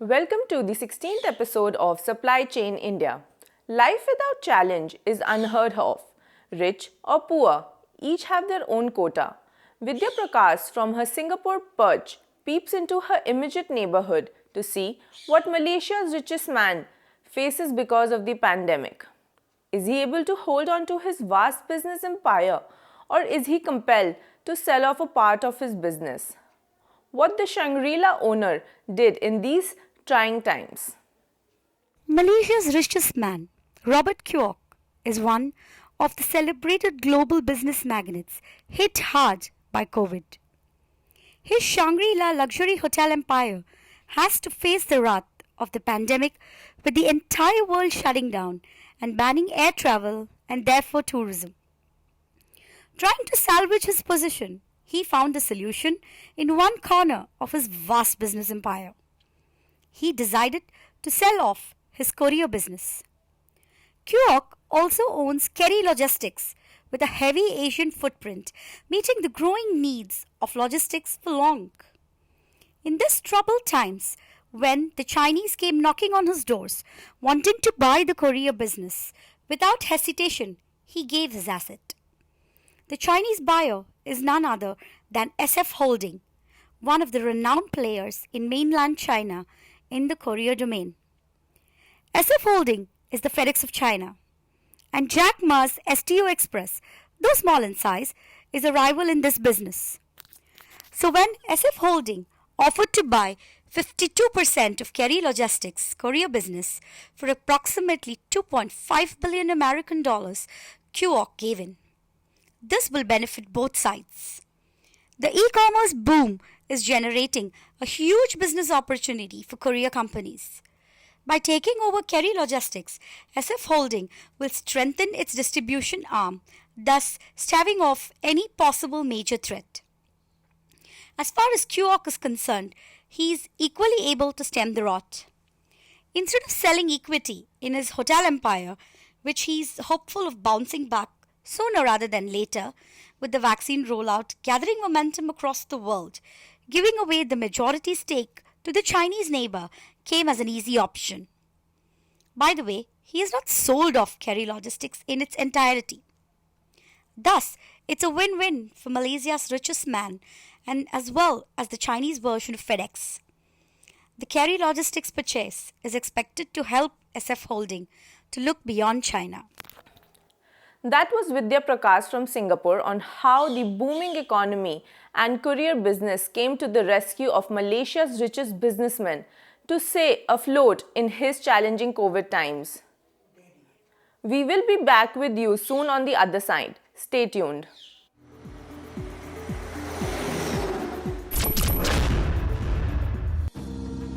Welcome to the 16th episode of Supply Chain India. Life without challenge is unheard of. Rich or poor, each have their own quota. Vidya Prakash from her Singapore perch peeps into her immediate neighborhood to see what Malaysia's richest man faces because of the pandemic. Is he able to hold on to his vast business empire, or is he compelled to sell off a part of his business? What the Shangri-La owner did in these trying times. Malaysia's richest man, Robert Kuok, is one of the celebrated global business magnates hit hard by COVID. His Shangri-La luxury hotel empire has to face the wrath of the pandemic with the entire world shutting down and banning air travel and therefore tourism. Trying to salvage his position, he found a solution in one corner of his vast business empire. He decided to sell off his courier business. Kuok also owns Kerry Logistics with a heavy Asian footprint, meeting the growing needs of logistics for long. In these troubled times, when the Chinese came knocking on his doors, wanting to buy the courier business, without hesitation, he gave his asset. The Chinese buyer is none other than SF Holding, one of the renowned players in mainland China in the courier domain. SF Holding is the FedEx of China, and Jack Ma's STO Express, though small in size, is a rival in this business. So when SF Holding offered to buy 52% of Kerry Logistics courier business for approximately 2.5 billion American dollars, Kuok gave in. This will benefit both sides. The e-commerce boom is generating a huge business opportunity for courier companies. By taking over Kerry Logistics, SF Holding will strengthen its distribution arm, thus staving off any possible major threat. As far as Kuok is concerned, he is equally able to stem the rot. Instead of selling equity in his hotel empire, which he is hopeful of bouncing back sooner rather than later, with the vaccine rollout gathering momentum across the world, giving away the majority stake to the Chinese neighbor came as an easy option. By the way, he has not sold off Kerry Logistics in its entirety. Thus, it's a win-win for Malaysia's richest man and as well as the Chinese version of FedEx. The Kerry Logistics purchase is expected to help SF Holding to look beyond China. That was Vidya Prakash from Singapore on how the booming economy and courier business came to the rescue of Malaysia's richest businessman to stay afloat in his challenging COVID times. We will be back with you soon on the other side. Stay tuned.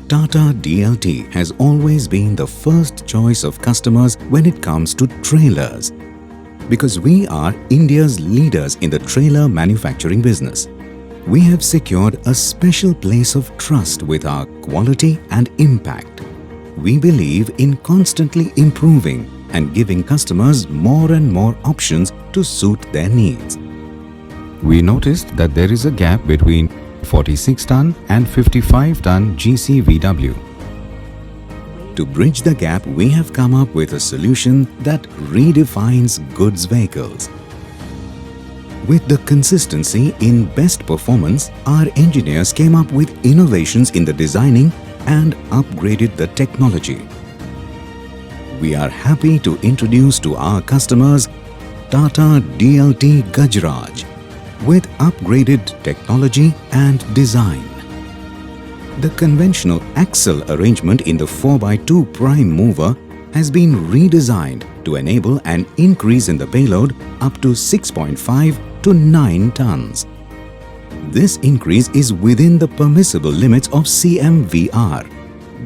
Tata DLT has always been the first choice of customers when it comes to trailers, because we are India's leaders in the trailer manufacturing business. We have secured a special place of trust with our quality and impact. We believe in constantly improving and giving customers more and more options to suit their needs. We noticed that there is a gap between 46-ton and 55-ton GCVW. To bridge the gap, we have come up with a solution that redefines goods vehicles. With the consistency in best performance, our engineers came up with innovations in the designing and upgraded the technology. We are happy to introduce to our customers Tata DLT Gajraj with upgraded technology and design. The conventional axle arrangement in the 4x2 prime mover has been redesigned to enable an increase in the payload up to 6.5 to 9 tons. This increase is within the permissible limits of CMVR.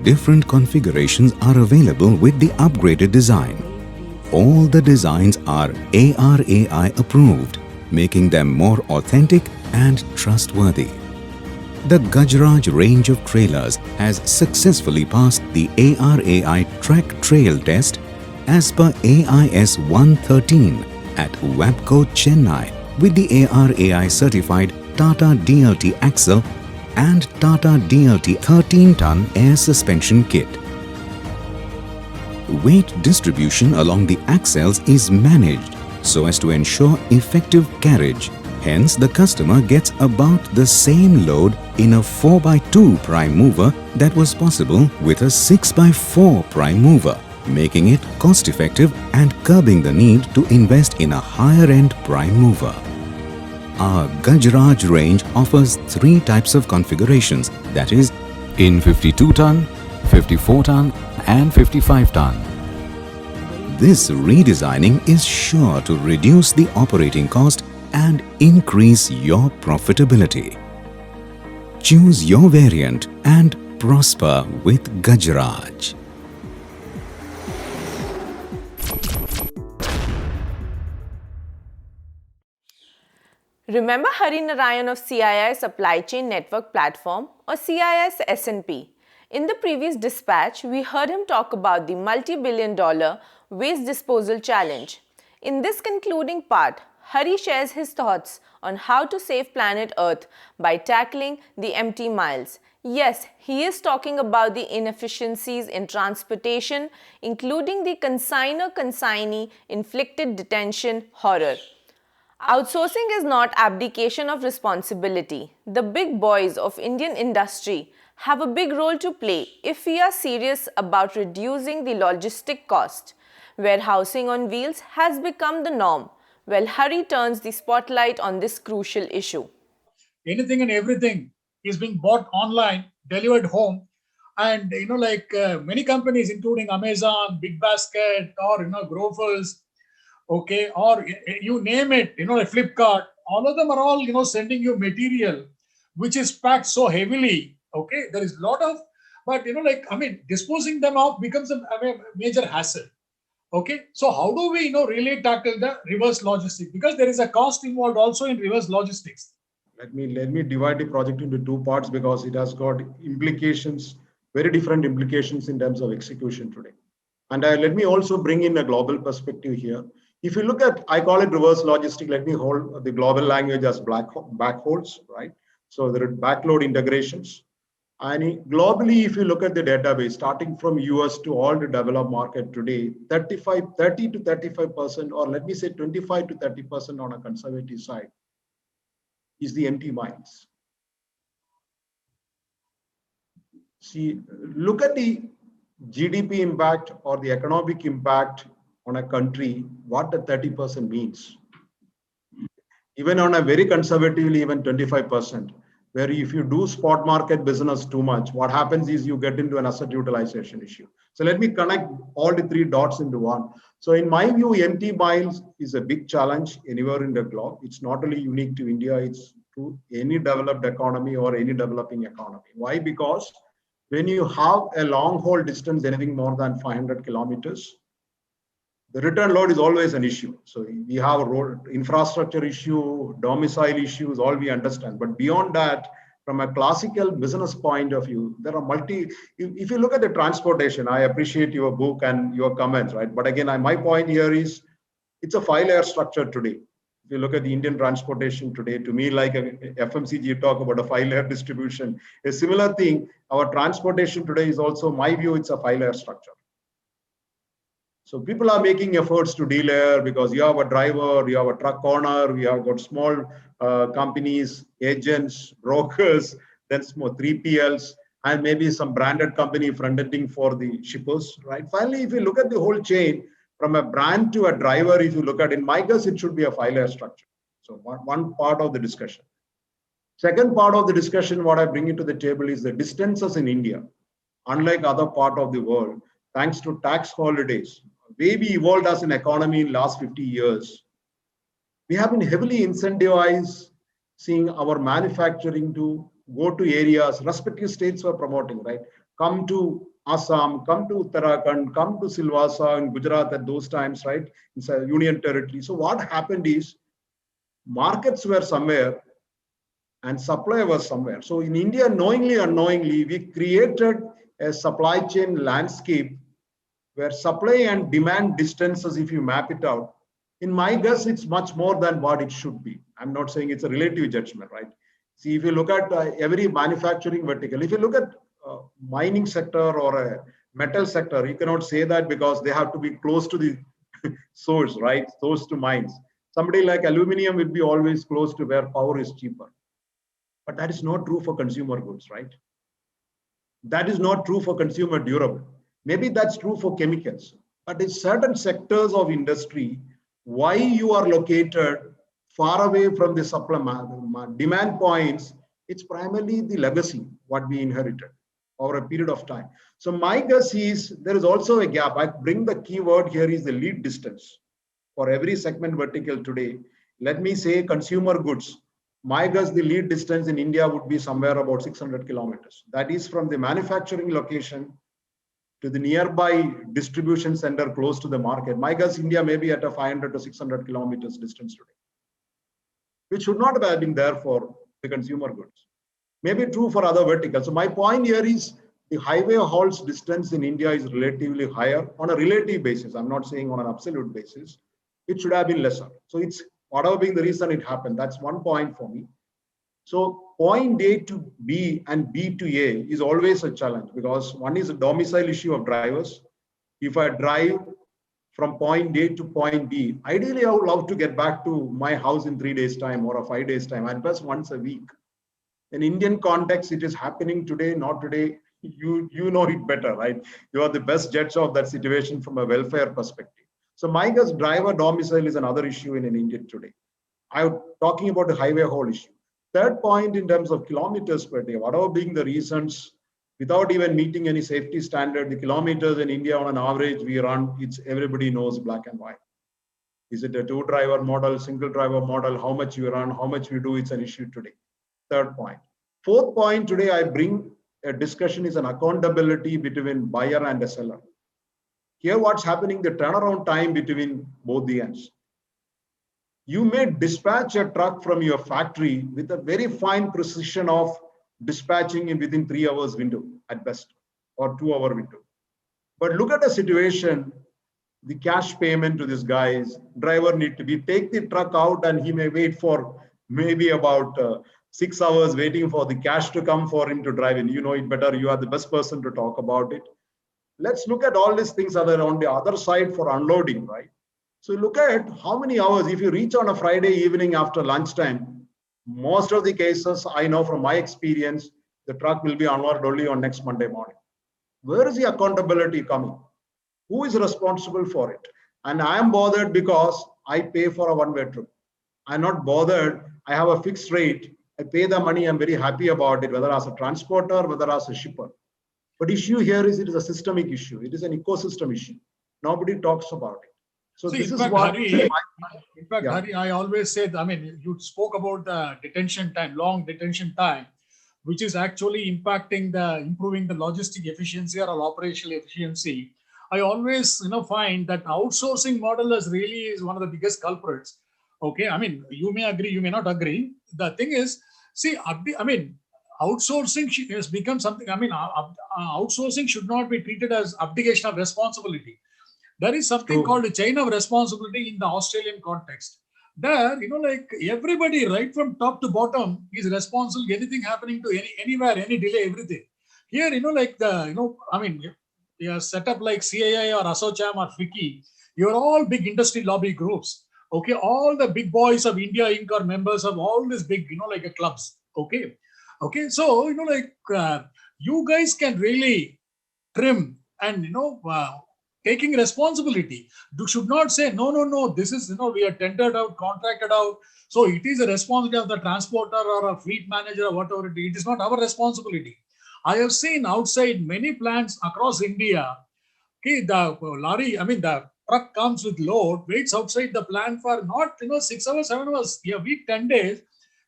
Different configurations are available with the upgraded design. All the designs are ARAI approved, making them more authentic and trustworthy. The Gajraj range of trailers has successfully passed the ARAI track trail test as per AIS 113 at WABCO Chennai with the ARAI certified Tata DLT axle and Tata DLT 13-ton air suspension kit. Weight distribution along the axles is managed so as to ensure effective carriage. Hence, the customer gets about the same load in a 4x2 prime mover that was possible with a 6x4 prime mover, making it cost-effective and curbing the need to invest in a higher-end prime mover. Our Gajraj range offers 3 types of configurations, that is, in 52-ton, 54-ton and 55-ton. This redesigning is sure to reduce the operating cost and increase your profitability. Choose your variant and prosper with Gajraj. Remember Hari Narayan of CII Supply Chain Network Platform or CIS S&P? In the previous dispatch, we heard him talk about the multi-billion-dollar waste disposal challenge. In this concluding part, Hari shares his thoughts on how to save planet Earth by tackling the empty miles. Yes, he is talking about the inefficiencies in transportation, including the consigner-consignee inflicted detention horror. Outsourcing is not abdication of responsibility. The big boys of Indian industry have a big role to play if we are serious about reducing the logistic cost. Warehousing on wheels has become the norm. Well, Hari turns the spotlight on this crucial issue. Anything and everything is being bought online, delivered home, and many companies, including Amazon, Big Basket, or Grofers, okay, or you name it, like Flipkart, all of them are all sending you material which is packed so heavily. Okay, there is a lot of, but disposing them off becomes a major hassle. Okay, so how do we really tackle the reverse logistics? Because there is a cost involved also in reverse logistics. Let me divide the project into 2 parts because it has got implications, very different implications in terms of execution today. And let me also bring in a global perspective here. If you look at, I call it reverse logistic, let me hold the global language as backholds, right? So there are backload integrations. And globally, if you look at the database, starting from US to all the developed market today, 30 to 35%, or let me say 25 to 30% on a conservative side, is the empty miles. See, look at the GDP impact or the economic impact on a country, what the 30% means. Even on a very conservatively, even 25%, where if you do spot market business too much, what happens is you get into an asset utilization issue. So let me connect all the 3 dots into one. So in my view, empty miles is a big challenge anywhere in the globe. It's not only unique to India, it's to any developed economy or any developing economy. Why? Because when you have a long haul distance, anything more than 500 kilometers, the return load is always an issue. So we have a road infrastructure issue, domicile issues, all we understand. But beyond that, from a classical business point of view, there are if you look at the transportation, I appreciate your book and your comments, right? But again, my point here is it's a 5-layer structure today. If you look at the Indian transportation today, to me, like a FMCG, you talk about a 5-layer distribution. A similar thing, our transportation today is also, my view, it's a 5-layer structure. So people are making efforts to delayer because you have a driver, you have a truck owner, we have got small companies, agents, brokers, then small 3PLs, and maybe some branded company front-ending for the shippers, right? Finally, if you look at the whole chain, from a brand to a driver, if you look at, in my guess, it should be a 5-layer structure. So one part of the discussion. Second part of the discussion, what I bring into the table is the distances in India. Unlike other part of the world, thanks to tax holidays, way we evolved as an economy in last 50 years, we have been heavily incentivized seeing our manufacturing to go to areas, respective states were promoting, right? Come to Assam, come to Uttarakhand, come to Silvassa in Gujarat at those times, right? It's a union territory. So what happened is markets were somewhere and supply was somewhere. So in India, knowingly or unknowingly, we created a supply chain landscape where supply and demand distances, if you map it out, in my guess, it's much more than what it should be. I'm not saying it's a relative judgment, right? See, if you look at every manufacturing vertical, if you look at mining sector or a metal sector, you cannot say that because they have to be close to the source, right? Close to mines. Somebody like aluminum will be always close to where power is cheaper. But that is not true for consumer goods, right? That is not true for consumer durable. Maybe that's true for chemicals. But in certain sectors of industry, why you are located far away from the supplement demand points, it's primarily the legacy, what we inherited over a period of time. So my guess is there is also a gap. I bring the key word here is the lead distance for every segment vertical today. Let me say consumer goods. My guess the lead distance in India would be somewhere about 600 kilometers. That is from the manufacturing location to the nearby distribution center close to the market. My guess India may be at a 500 to 600 kilometers distance today, which should not have been there for the consumer goods. Maybe true for other verticals. So my point here is the highway hauls distance in India is relatively higher on a relative basis. I'm not saying on an absolute basis. It should have been lesser. So it's whatever being the reason it happened. That's one point for me. So point A to B and B to A is always a challenge because one is a domicile issue of drivers. If I drive from point A to point B, ideally I would love to get back to my house in 3 days time or a 5 days time, and plus once a week. In Indian context, it is happening today, not today. You know it better, right? You are the best judge of that situation from a welfare perspective. So my guess driver domicile is another issue in India today. I'm talking about the highway haul issue. Third point in terms of kilometers per day, whatever being the reasons, without even meeting any safety standard, the kilometers in India on an average we run, it's everybody knows black and white. Is it a 2-driver model, single driver model, how much you run, how much we do, it's an issue today. Third point. Fourth point today I bring a discussion is an accountability between buyer and a seller. Here what's happening, the turnaround time between both the ends. You may dispatch a truck from your factory with a very fine precision of dispatching in within 3 hours window at best, or 2-hour window. But look at the situation, the cash payment to this guy's driver need to be, take the truck out and he may wait for maybe about 6 hours waiting for the cash to come for him to drive in. You know it better. You are the best person to talk about it. Let's look at all these things that are on the other side for unloading, right? So look at how many hours, if you reach on a Friday evening after lunchtime, most of the cases I know from my experience, the truck will be unloaded only on next Monday morning. Where is the accountability coming? Who is responsible for it? And I am bothered because I pay for a one-way trip. I'm not bothered. I have a fixed rate. I pay the money. I'm very happy about it, whether as a transporter, whether as a shipper. But issue here is it is a systemic issue. It is an ecosystem issue. Nobody talks about it. So this is what. Hari, I always say, I mean, you spoke about the detention time, long detention time, which is actually improving the logistic efficiency or operational efficiency. I always, find that outsourcing model is one of the biggest culprits. Okay, I mean, you may agree, you may not agree. The thing is, see, outsourcing has become something. Outsourcing should not be treated as abdication of responsibility. There is something called a chain of responsibility in the Australian context. There, everybody right from top to bottom is responsible. Anything happening to anywhere, any delay, everything. Here, you are set up like CAI or ASSOCHAM or FICCI. You're all big industry lobby groups. Okay, all the big boys of India Inc. are members of all these big, clubs. Okay, so you guys can really trim and taking responsibility. You should not say no. This is we are tendered out, contracted out. So it is a responsibility of the transporter or a fleet manager or whatever it is. It is not our responsibility. I have seen outside many plants across India. Okay, the lorry, the truck comes with load, waits outside the plant for not 6 hours, 7 hours, a week, 10 days,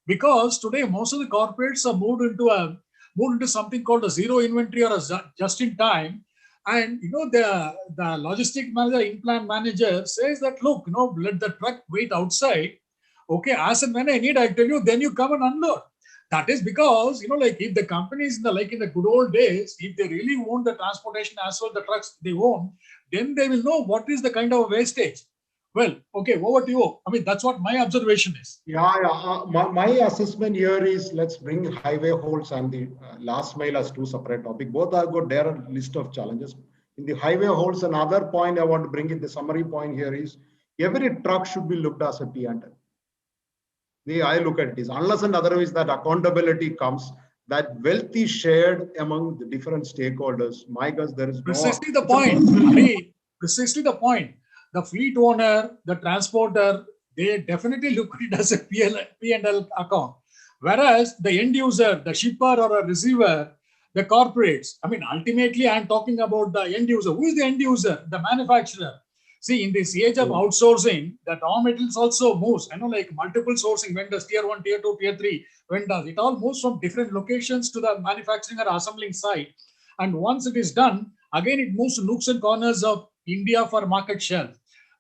because today most of the corporates are moved into something called a zero inventory or a just in time. And the logistic manager, in-plant manager says that look, let the truck wait outside. Okay, as and when I need, I tell you, then you come and unload. That is because if the companies in the good old days, if they really own the transportation as well the trucks they own, then they will know what is the kind of wastage. Well, okay, over to you. I mean, that's what my observation is. Yeah, yeah. My assessment here is let's bring highway holes and the last mile as two separate topics. Both are good. There are a list of challenges. In the highway holes, another point I want to bring in the summary point here is every truck should be looked as a P&L. The way I look at it is unless and otherwise that accountability comes, that wealth is shared among the different stakeholders. My guess there is no. Precisely the point, Hari, precisely the point. The fleet owner, the transporter, they definitely look at it as a P&L account. Whereas the end user, the shipper or a receiver, the corporates, I mean, ultimately, I'm talking about the end user. Who is the end user? The manufacturer. See, in this age of outsourcing, the raw materials also moves. I know, like multiple sourcing vendors, tier 1, tier 2, tier 3 vendors. It all moves from different locations to the manufacturing or assembling site. And once it is done, again, it moves to nooks and corners of India for market share.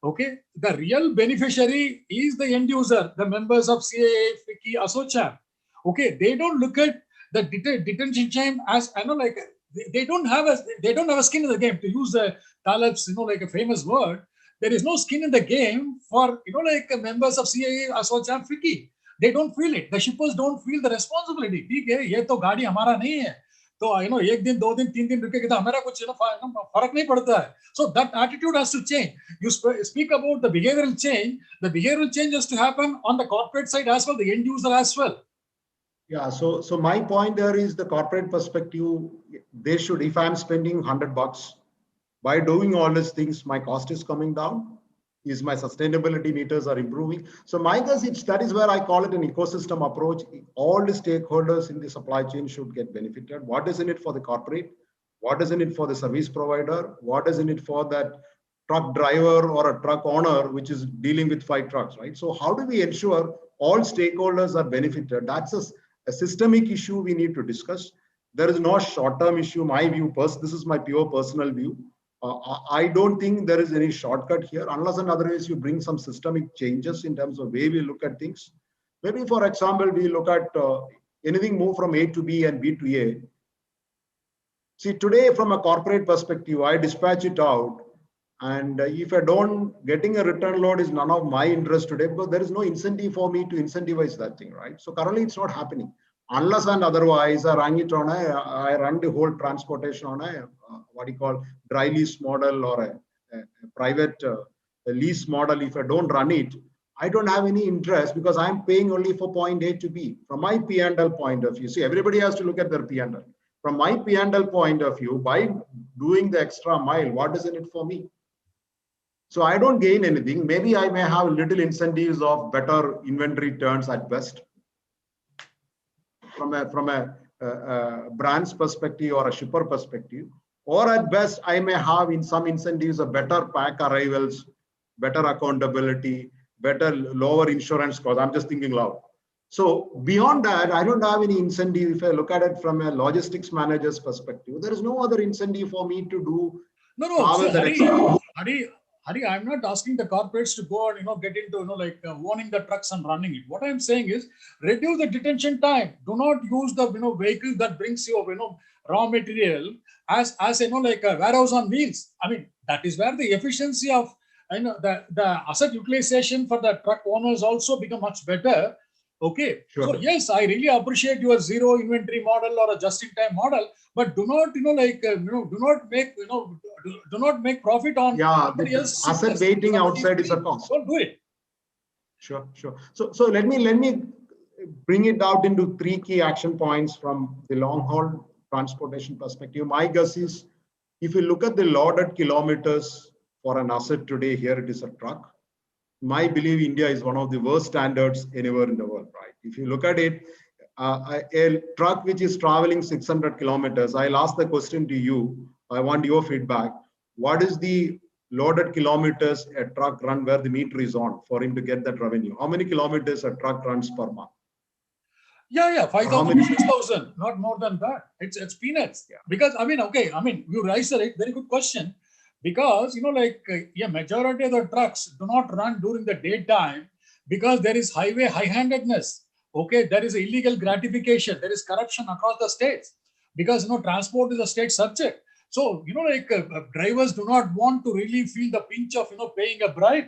Okay, the real beneficiary is the end user, the members of CAA, FICCI, ASSOCHAM. Okay, they don't look at the detention time as I know, like they don't have a skin in the game. To use the Taleb's, like a famous word, there is no skin in the game for like members of CAA, ASSOCHAM, FICCI. They don't feel it. The shippers don't feel the responsibility. ठीक है, ये तो गाड़ी हमारा नहीं है. तो एक दिन 2 दिन 3 दिन रुकेगा तो हमारा कुछ फर्क नहीं पड़ता है. So that attitude has to change. You speak about the behavioral change. The behavioral change has to happen on the corporate side as well, the end user as well. Yeah, so my point there is the corporate perspective. They should, if I'm spending $100 by doing all these things, my cost is coming down. Is my sustainability meters are improving. So my guess that is where I call it an ecosystem approach. All the stakeholders in the supply chain should get benefited. What is in it for the corporate? What is in it for the service provider? What is in it for that truck driver or a truck owner, which is dealing with 5 trucks, right? So how do we ensure all stakeholders are benefited? That's a systemic issue we need to discuss. There is no short-term issue. My view, this is my pure personal view. I don't think there is any shortcut here, unless and otherwise you bring some systemic changes in terms of way we look at things. Maybe, for example, we look at anything move from A to B and B to A. See, today from a corporate perspective, I dispatch it out. And if I don't, getting a return load is none of my interest today because there is no incentive for me to incentivize that thing, right? So currently it's not happening. Unless and otherwise, I run the whole transportation on a what you call dry lease model or a private lease model. If I don't run it, I don't have any interest because I'm paying only for point A to B. From my P&L point of view, see, everybody has to look at their P&L. From my P&L point of view, by doing the extra mile, what is in it for me? So I don't gain anything. Maybe I may have little incentives of better inventory turns at best. From a brand's perspective or a shipper perspective, or at best, I may have in some incentives a better pack arrivals, better accountability, better lower insurance cost. I'm just thinking loud. So beyond that, I don't have any incentive. If I look at it from a logistics manager's perspective, there is no other incentive for me to do. No. Hari, I'm not asking the corporates to go and get into owning the trucks and running it. What I'm saying is reduce the detention time. Do not use the vehicle that brings you raw material as a warehouse on wheels. I mean, that is where the efficiency of the asset utilization for the truck owners also become much better. Okay, sure. So yes, I really appreciate your zero inventory model or a just-in-time model, but do not do not make profit on asset waiting outside is a cost. Don't do it. Sure. So let me bring it out into 3 key action points from the long haul transportation perspective. My guess is if you look at the loaded kilometers for an asset today, here it is a truck. My belief, India is one of the worst standards anywhere in the world, right? If you look at it, a truck which is traveling 600 kilometers, I'll ask the question to you. I want your feedback. What is the loaded kilometers a truck run where the meter is on for him to get that revenue? How many kilometers a truck runs per month? Yeah, 5,000, 6,000, not more than that. It's peanuts. Yeah. Because you raised a very good question. Because majority of the trucks do not run during the daytime because there is highway high-handedness. Okay, there is illegal gratification, there is corruption across the states because transport is a state subject. So drivers do not want to really feel the pinch of paying a bribe.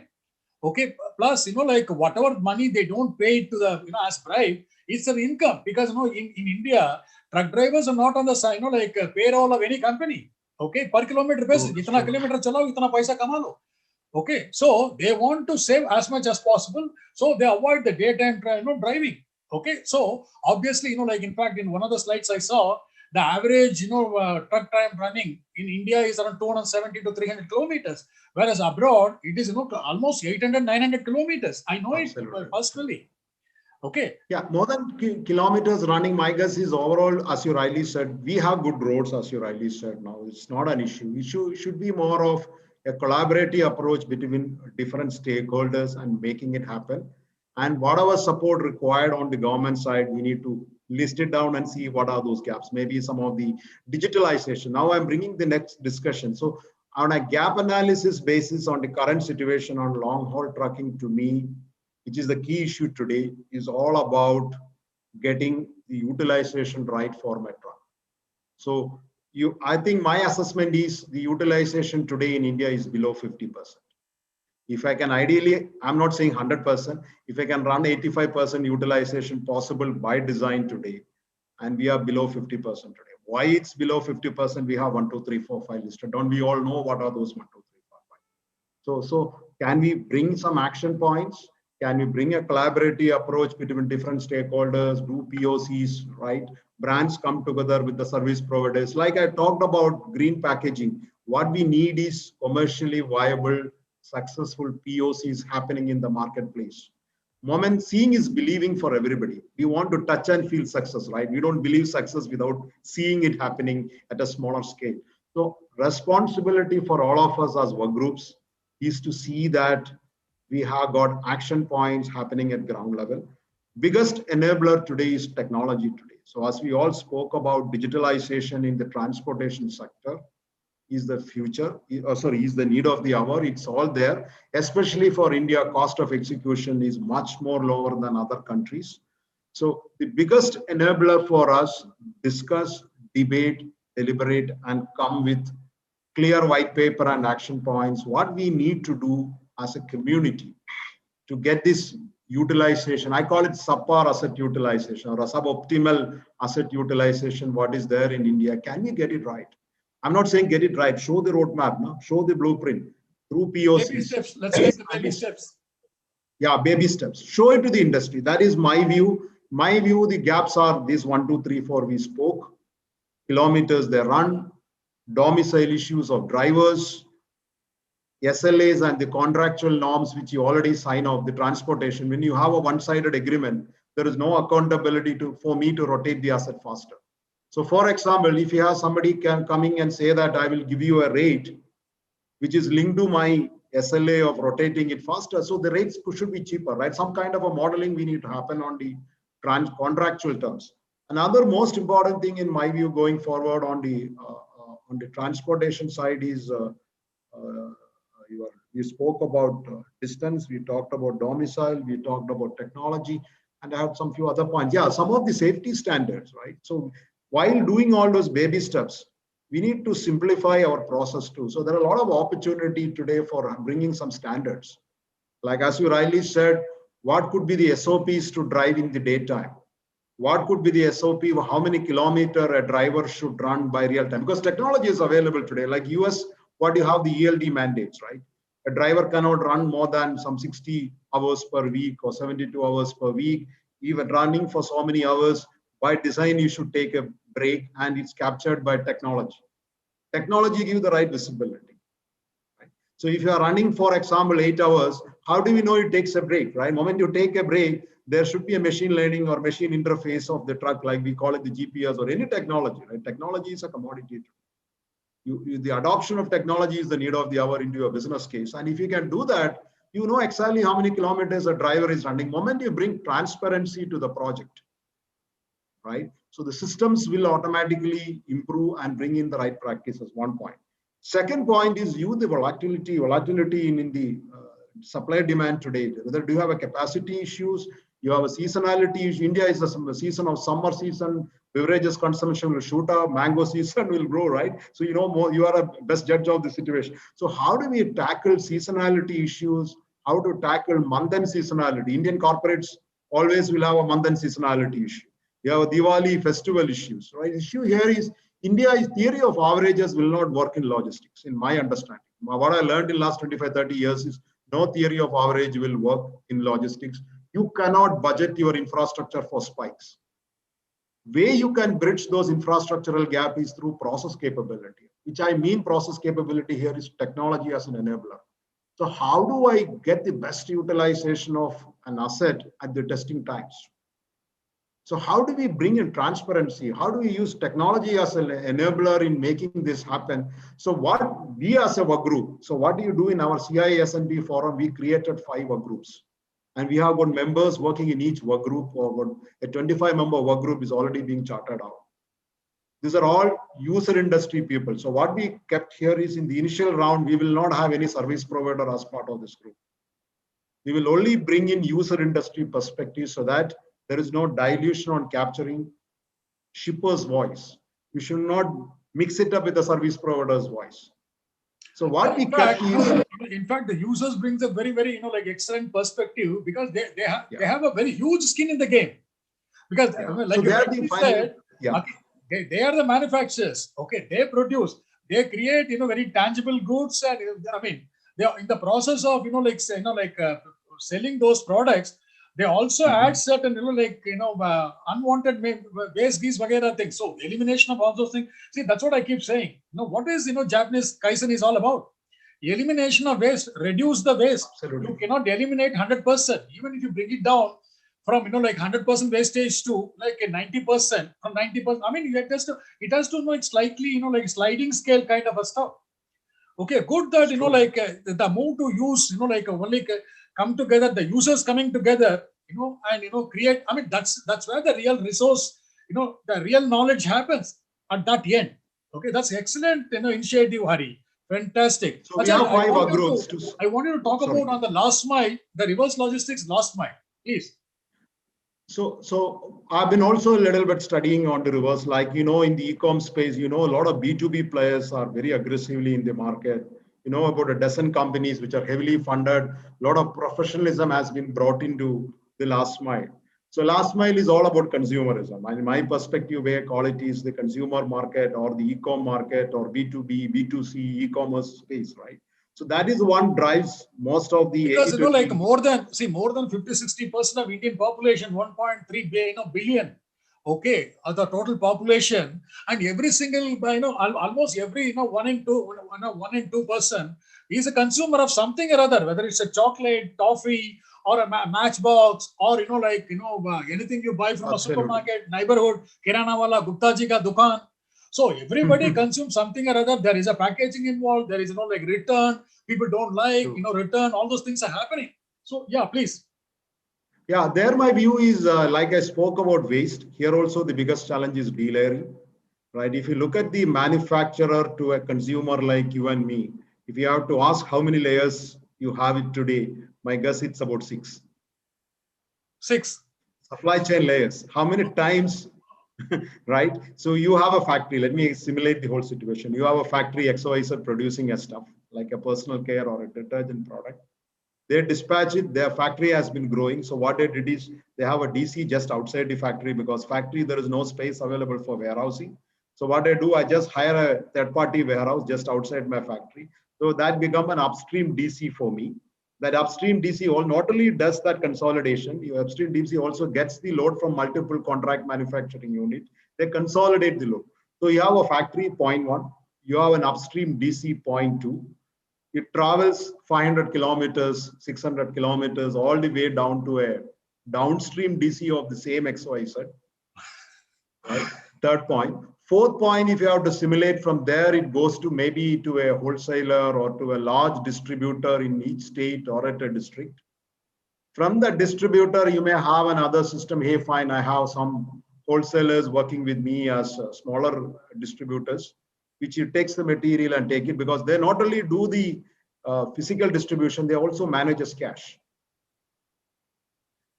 Okay, plus, like whatever money they don't pay to the, as bribe, it's an income because, in India, truck drivers are not on the side, like payroll of any company. Okay, per kilometer basis, itna kilometer chalao, itna paisa kama lo. Okay, so they want to save as much as possible, so they avoid the daytime driving. Okay, so obviously, like in fact, in one of the slides I saw, the average truck time running in India is around 270 to 300 kilometers, whereas abroad it is almost 800 900 kilometers. I know Absolutely. it personally. Okay. Yeah, more than kilometers running, my guess is overall, as you rightly said, we have good roads, as you rightly said. Now, it's not an issue. Issue should be more of a collaborative approach between different stakeholders and making it happen. And whatever support required on the government side, we need to list it down and see what are those gaps. Maybe some of the digitalization. Now I'm bringing the next discussion. So on a gap analysis basis on the current situation on long haul trucking, to me, which is the key issue today, is all about getting the utilization right for Metro. So I think my assessment is the utilization today in India is below 50%. If I can ideally, I'm not saying 100%, if I can run 85% utilization possible by design today, and we are below 50% today. Why it's below 50%? We have 1, 2, 3, 4, 5 listed. Don't we all know what are those 1, 2, 3, 4, 5? So can we bring some action points? Can we bring a collaborative approach between different stakeholders, do POCs, right? Brands come together with the service providers. Like I talked about green packaging, what we need is commercially viable, successful POCs happening in the marketplace. Moment seeing is believing for everybody. We want to touch and feel success, right? We don't believe success without seeing it happening at a smaller scale. So responsibility for all of us as work groups is to see that we have got action points happening at ground level. Biggest enabler today is technology today. So as we all spoke about digitalization in the transportation sector, is the future, is the need of the hour. It's all there, especially for India, cost of execution is much more lower than other countries. So the biggest enabler for us, discuss, debate, deliberate, and come with clear white paper and action points, what we need to do as a community to get this utilization. I call it subpar asset utilization or a suboptimal asset utilization, what is there in India. Can we get it right? I'm not saying get it right. Show the roadmap, no? Show the blueprint through POCs. Baby steps. Let's take the baby steps. Yeah, baby steps. Show it to the industry. That is my view. My view, the gaps are these 1, 2, 3, 4 we spoke. Kilometers they run, domicile issues of drivers, SLAs and the contractual norms which you already sign off, the transportation. When you have a one-sided agreement, there is no accountability for me to rotate the asset faster. So for example, if you have somebody coming and say that I will give you a rate, which is linked to my SLA of rotating it faster, so the rates should be cheaper, right? Some kind of a modeling we need to happen on the contractual terms. Another most important thing in my view going forward on the transportation side is we spoke about distance, we talked about domicile, we talked about technology, and I have some few other points. Yeah, some of the safety standards, right? So while doing all those baby steps, we need to simplify our process too. So there are a lot of opportunity today for bringing some standards. Like as you rightly said, what could be the SOPs to drive in the daytime? What could be the SOP, how many kilometers a driver should run by real time? Because technology is available today. Like US, what you have the ELD mandates, right? A driver cannot run more than some 60 hours per week or 72 hours per week. Even running for so many hours, by design, you should take a break, and it's captured by technology. Technology gives the right visibility. Right? So if you are running, for example, 8 hours, how do we know it takes a break, right? The moment you take a break, there should be a machine learning or machine interface of the truck, like we call it the GPS or any technology, right? Technology is a commodity. The adoption of technology is the need of the hour into your business case. And if you can do that, you know exactly how many kilometers a driver is running. The moment you bring transparency to the project, right? So the systems will automatically improve and bring in the right practices, one point. Second point is the volatility in the supply demand today. Whether do you have a capacity issues, you have a seasonality issue. India is a season of summer season, beverages consumption will shoot up, mango season will grow, right? So you know more, you are a best judge of the situation. So how do we tackle seasonality issues? how to tackle month and seasonality. Indian corporates always will have a month and seasonality issue. You have a Diwali festival issues, right? Issue here is India's theory of averages will not work in logistics, in my understanding. What I learned in the last 25, 30 years is no theory of average will work in logistics. You cannot budget your infrastructure for spikes. Way you can bridge those infrastructural gap is through process capability, which I mean process capability here is technology as an enabler. So how do I get the best utilization of an asset at the testing times? So how do we bring in transparency? How do we use technology as an enabler in making this happen? So what we as a work group, so what do you do in our CISNB forum? We created 5 work groups. And we have got members working in each work group, or a 25-member work group is already being charted out. These are all user industry people. So what we kept here is in the initial round, we will not have any service provider as part of this group. We will only bring in user industry perspective so that there is no dilution on capturing shipper's voice. We should not mix it up with the service provider's voice. So what we kept is, in fact, the users brings a very, very, excellent perspective, because they have a very huge skin in the game. Because like so you said, they are the manufacturers. Okay, they produce, they create, very tangible goods, and they are in the process of, selling those products. They also add certain, unwanted waste, these vagera things. So elimination of all those things. See, that's what I keep saying. What is, Japanese Kaizen is all about? Elimination of waste, reduce the waste. Absolutely. You cannot eliminate 100%. Even if you bring it down from, 100% wastage to like a 90%, from 90%. I mean, it has to like slightly, sliding scale kind of a stuff. Okay, good that, the move to use, only come together, the users coming together, and, create, that's where the real resource, the real knowledge happens at that end. Okay, that's excellent, initiative, Hari. Fantastic. So we have 5 work groups. I wanted to talk about on the last mile, the reverse logistics last mile, please. So I've been also a little bit studying on the reverse, like, in the e-com space, a lot of B2B players are very aggressively in the market. About a dozen companies which are heavily funded. A lot of professionalism has been brought into the last mile. So last mile is all about consumerism. And in my perspective, where call it is the consumer market or the e-com market or B2B, B2C e-commerce space, right? So that is one drives most of the... Because, more than 50-60% of Indian population, 1.3 billion. Okay, the total population, and every single, almost every, 1 in 2 person is a consumer of something or other, whether it's a chocolate, toffee, or a matchbox, or, anything you buy from Absolutely. a supermarket, neighborhood, kirana wala, Gupta ji ka dukan. So everybody consumes something or other. There is a packaging involved. There is, return. People don't like, return. All those things are happening. So yeah, please. Yeah, there my view is, like I spoke about waste, here also the biggest challenge is delayering, right? If you look at the manufacturer to a consumer like you and me, if you have to ask how many layers you have it today, my guess it's about 6. 6. Supply chain layers. How many times, right? So you have a factory. Let me simulate the whole situation. You have a factory XYZ producing a stuff like a personal care or a detergent product. They dispatch it, their factory has been growing. So what they did is they have a DC just outside the factory, because factory, there is no space available for warehousing. So what I do, I just hire a third-party warehouse just outside my factory. So that become an upstream DC for me. That upstream DC not only does that consolidation, your upstream DC also gets the load from multiple contract manufacturing units. They consolidate the load. So you have a factory, point 1. You have an upstream DC, point 2. It travels 500 kilometers, 600 kilometers, all the way down to a downstream DC of the same XYZ. Right? Third point. Fourth point, if you have to simulate from there, it goes to maybe to a wholesaler or to a large distributor in each state or at a district. From the distributor, you may have another system. Hey, fine, I have some wholesalers working with me as smaller distributors, which it takes the material and take it, because they not only do the physical distribution, they also manage as cash,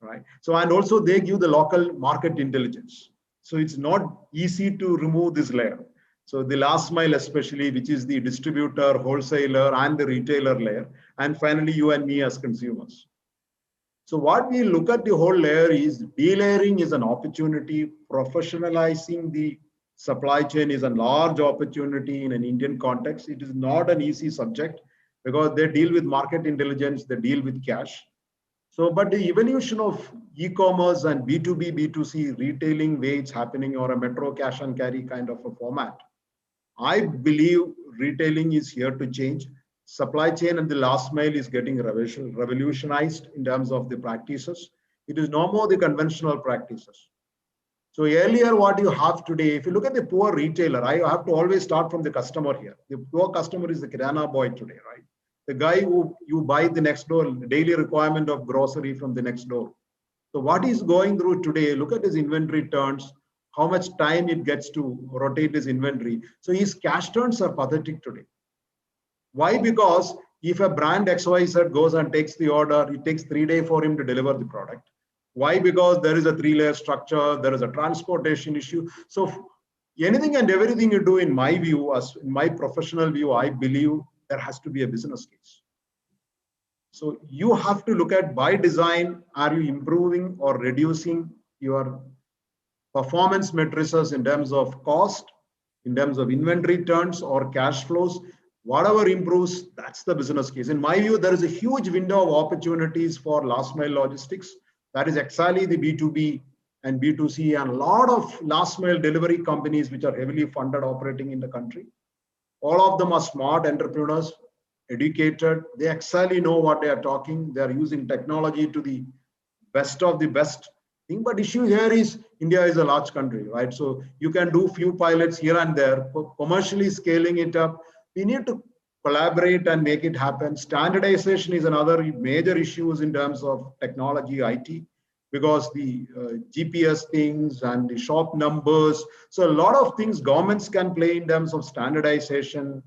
right? So, and also they give the local market intelligence. So it's not easy to remove this layer. So the last mile especially, which is the distributor, wholesaler, and the retailer layer, and finally you and me as consumers. So what we look at the whole layer is delayering is an opportunity, professionalizing the supply chain is a large opportunity in an Indian context. It is not an easy subject because they deal with market intelligence, they deal with cash. So, but the evolution of e-commerce and B2B, B2C retailing way it's happening, or a metro cash and carry kind of a format, I believe retailing is here to change. Supply chain and the last mile is getting revolutionized in terms of the practices. It is no more the conventional practices. So earlier, what you have today, if you look at the poor retailer, I have to always start from the customer here. The poor customer is the kirana boy today, right? The guy who you buy the next door, the daily requirement of grocery from the next door. So what he's going through today, look at his inventory turns, how much time it gets to rotate his inventory. So his cash turns are pathetic today. Why? Because if a brand XYZ goes and takes the order, it takes 3 days for him to deliver the product. Why? Because there is a 3-layer structure, there is a transportation issue. So anything and everything you do, in my view, as in my professional view, I believe there has to be a business case. So you have to look at, by design, are you improving or reducing your performance matrices in terms of cost, in terms of inventory turns or cash flows? Whatever improves, that's the business case. In my view, there is a huge window of opportunities for last mile logistics. That is exactly the B2B and B2C and a lot of last mile delivery companies which are heavily funded operating in the country. All of them are smart entrepreneurs, educated. They exactly know what they are talking. They are using technology to the best of the best thing. But issue here is India is a large country, right? So you can do few pilots here and there, commercially scaling it up. We need to collaborate and make it happen. Standardization is another major issues in terms of technology, IT, because the GPS things and the shop numbers. So a lot of things governments can play in terms of standardization,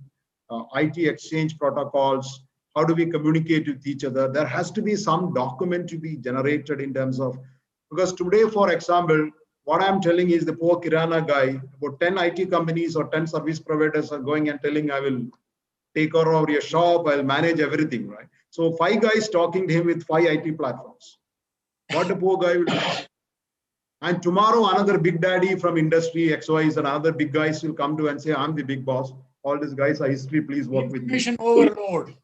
IT exchange protocols. How do we communicate with each other? There has to be some document to be generated in terms of, because today, for example, what I'm telling is the poor kirana guy, about 10 IT companies or 10 service providers are going and telling, I will take over your shop, I'll manage everything, right? So 5 guys talking to him with 5 IT platforms. What the poor guy will do? And tomorrow, another big daddy from industry XYs and other big guys will come to and say, I'm the big boss. All these guys are history, please work with me. Information overload.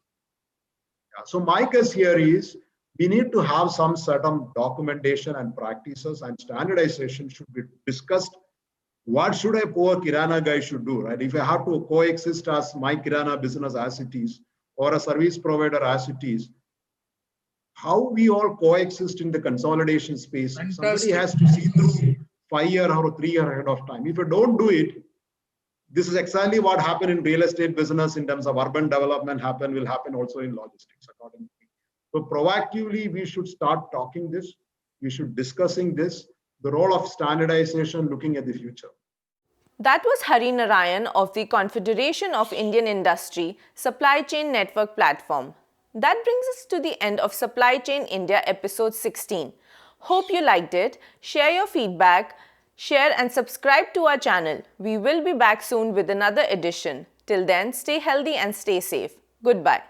So my case here is, we need to have some certain documentation and practices, and standardization should be discussed. What should a poor kirana guy should do, right? If I have to coexist as my kirana business as it is, or a service provider as it is, how we all coexist in the consolidation space. Fantastic. Somebody has to see through 5 year or 3 year ahead of time. If you don't do it, this is exactly what happened in real estate business in terms of urban development will happen also in logistics, according to me. So proactively, we should start talking this. We should discussing this, the role of standardization, looking at the future. That was Hari Narayan of the Confederation of Indian Industry Supply Chain Network Platform. That brings us to the end of Supply Chain India episode 16. Hope you liked it. Share your feedback, share and subscribe to our channel. We will be back soon with another edition. Till then, stay healthy and stay safe. Goodbye.